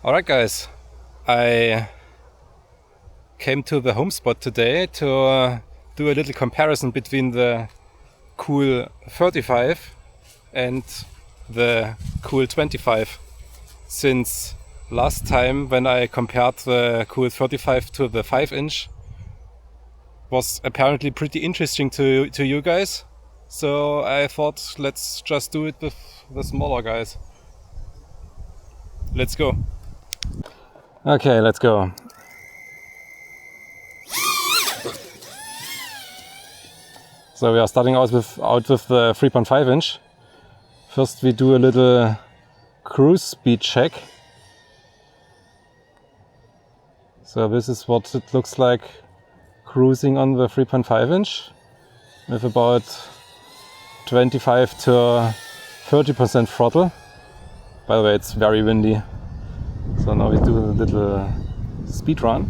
Alright guys, I came to the home spot today to do a little comparison between the Cool 35 and the Cool 25. Since last time when I compared the Cool 35 to the 5-inch was apparently pretty interesting to you guys. So I thought let's just do it with the smaller guys. Let's go. Okay, let's go. So we are starting out with the 3.5 inch. First we do a little cruise speed check. So this is what it looks like cruising on the 3.5 inch with about 25 to 30% throttle. By the way, it's very windy. So now we do a little speed run.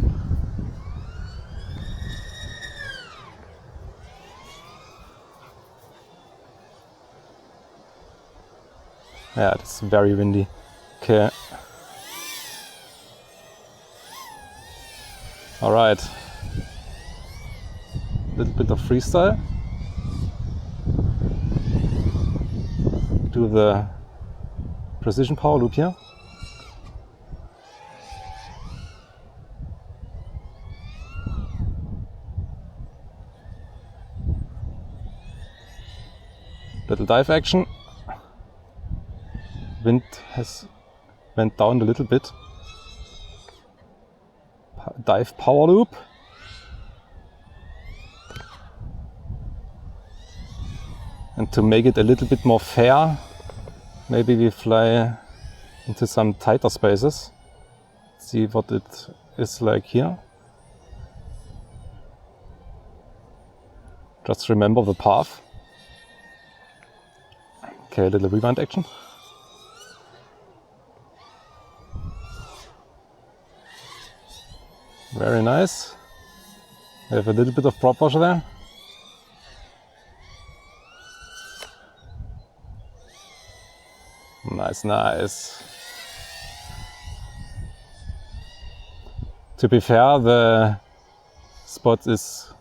Yeah, it's very windy. Okay. Alright. A little bit of freestyle. Do the precision power loop here. Little dive action. Wind has went down a little bit. Dive power loop. And to make it a little bit more fair, maybe we fly into some tighter spaces. See what it is like here. Just remember the path. Okay, a little rewind action. Very nice. We have a little bit of prop washer there. Nice, nice. To be fair, the spot is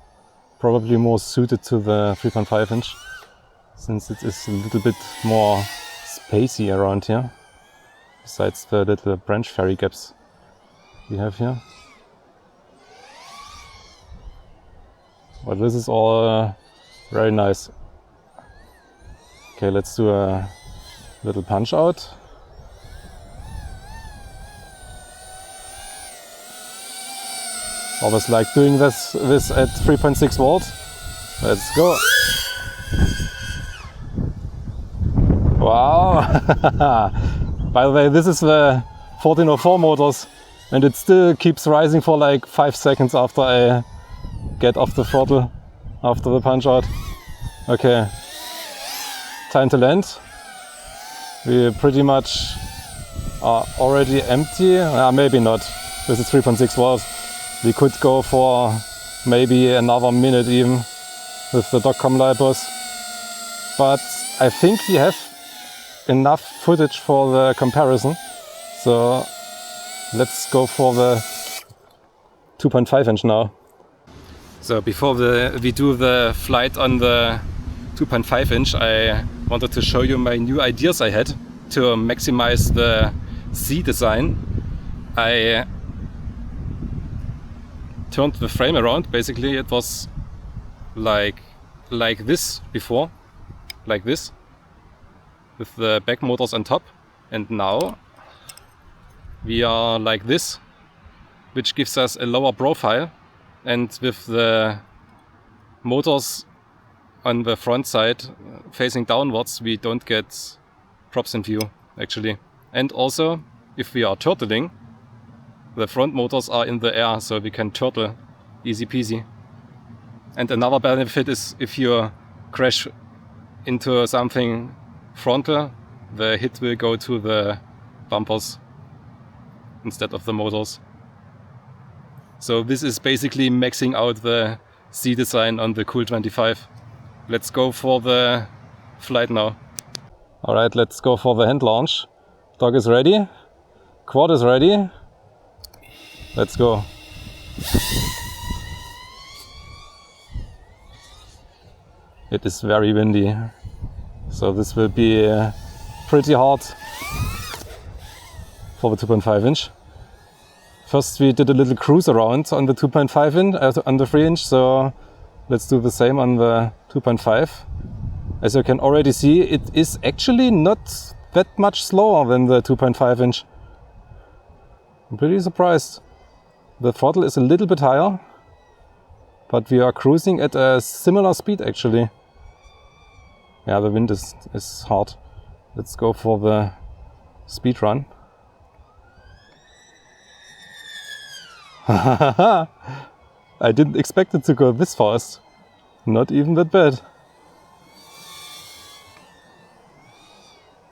probably more suited to the 3.5 inch. Since it is a little bit more spacey around here, besides the little branch ferry gaps we have here. But this is all very nice. Okay, let's do a little punch out. Always like doing this at 3.6 volts. Let's go. Wow! By the way, this is the 1404 motors and it still keeps rising for like 5 seconds after I get off the throttle, after the punch out. Okay, time to land. We pretty much are already empty. Maybe not, this is 3.6 volts. We could go for maybe another minute even with the dot-com lipos. But I think we have enough footage for the comparison, so let's go for the 2.5 inch now. So before we do the flight on the 2.5 inch, I wanted to show you my new ideas I had to maximize the ZDesign. I turned the frame around. Basically it was like this before, like this, with the back motors on top, and now we are like this, which gives us a lower profile, and with the motors on the front side facing downwards we don't get props in view actually. And also if we are turtling, the front motors are in the air, so we can turtle easy peasy. And another benefit is if you crash into something frontal, the hit will go to the bumpers instead of the motors. So this is basically maxing out the ZDesign on the Cool 25. Let's go for the flight now. Alright, let's go for the hand launch. Dog is ready. Quad is ready. Let's go. It is very windy, so this will be pretty hard for the 2.5 inch. First we did a little cruise around on the 2.5 inch, on the 3 inch, so let's do the same on the 2.5. As you can already see, it is actually not that much slower than the 2.5 inch. I'm pretty surprised. The throttle is a little bit higher, but we are cruising at a similar speed actually. Yeah, the wind is hard. Let's go for the speed run. I didn't expect it to go this fast. Not even that bad.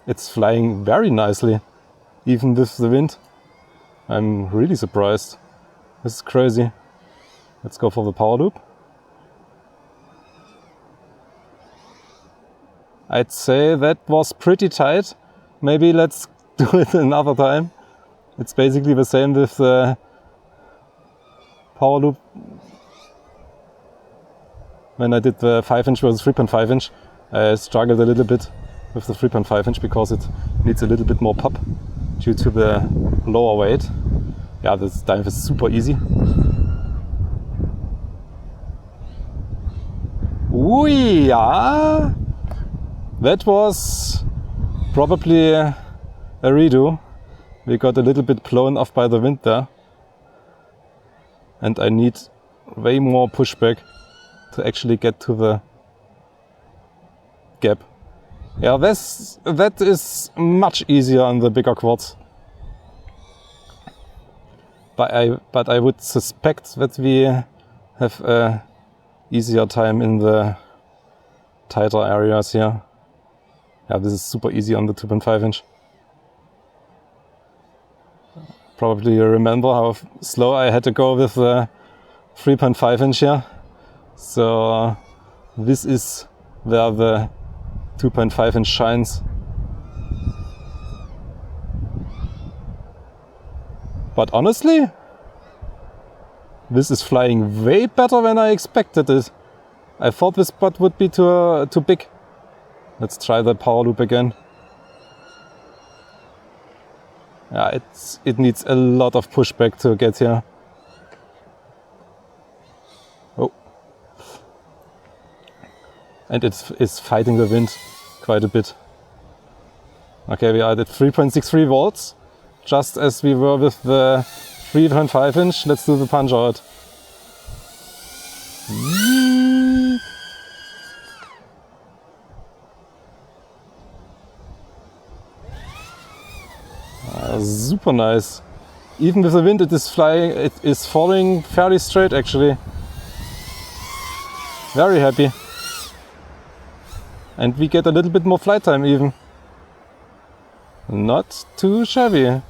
It's flying very nicely, even with the wind. I'm really surprised. This is crazy. Let's go for the power loop. I'd say that was pretty tight. Maybe let's do it another time. It's basically the same with the power loop. When I did the 5 inch versus 3.5 inch, I struggled a little bit with the 3.5 inch because it needs a little bit more pop due to the lower weight. Yeah, this dive is super easy. Ooh, yeah. That was probably a redo. We got a little bit blown off by the wind there. And I need way more pushback to actually get to the gap. Yeah, that is much easier on the bigger quads. But I would suspect that we have a easier time in the tighter areas here. Yeah, this is super easy on the 2.5 inch. Probably you remember how slow I had to go with the 3.5 inch here. So this is where the 2.5 inch shines. But honestly, this is flying way better than I expected it. I thought this spot would be too big. Let's try the power loop again. Yeah, it needs a lot of pushback to get here. Oh. And it is fighting the wind quite a bit. Okay, we are at 3.63 volts. Just as we were with the 3.5 inch, let's do the punch out. Super nice. Even with the wind, it is falling fairly straight actually. Very happy. And we get a little bit more flight time even. Not too shabby.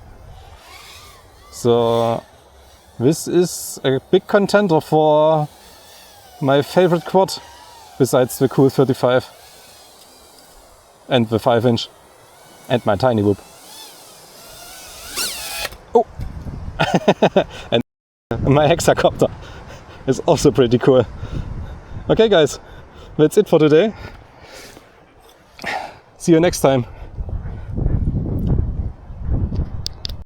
So this is a big contender for my favorite quad besides the cool 35 and the 5 inch and my tiny whoop. Oh! And my hexacopter is also pretty cool. Okay guys, that's it for today. See you next time.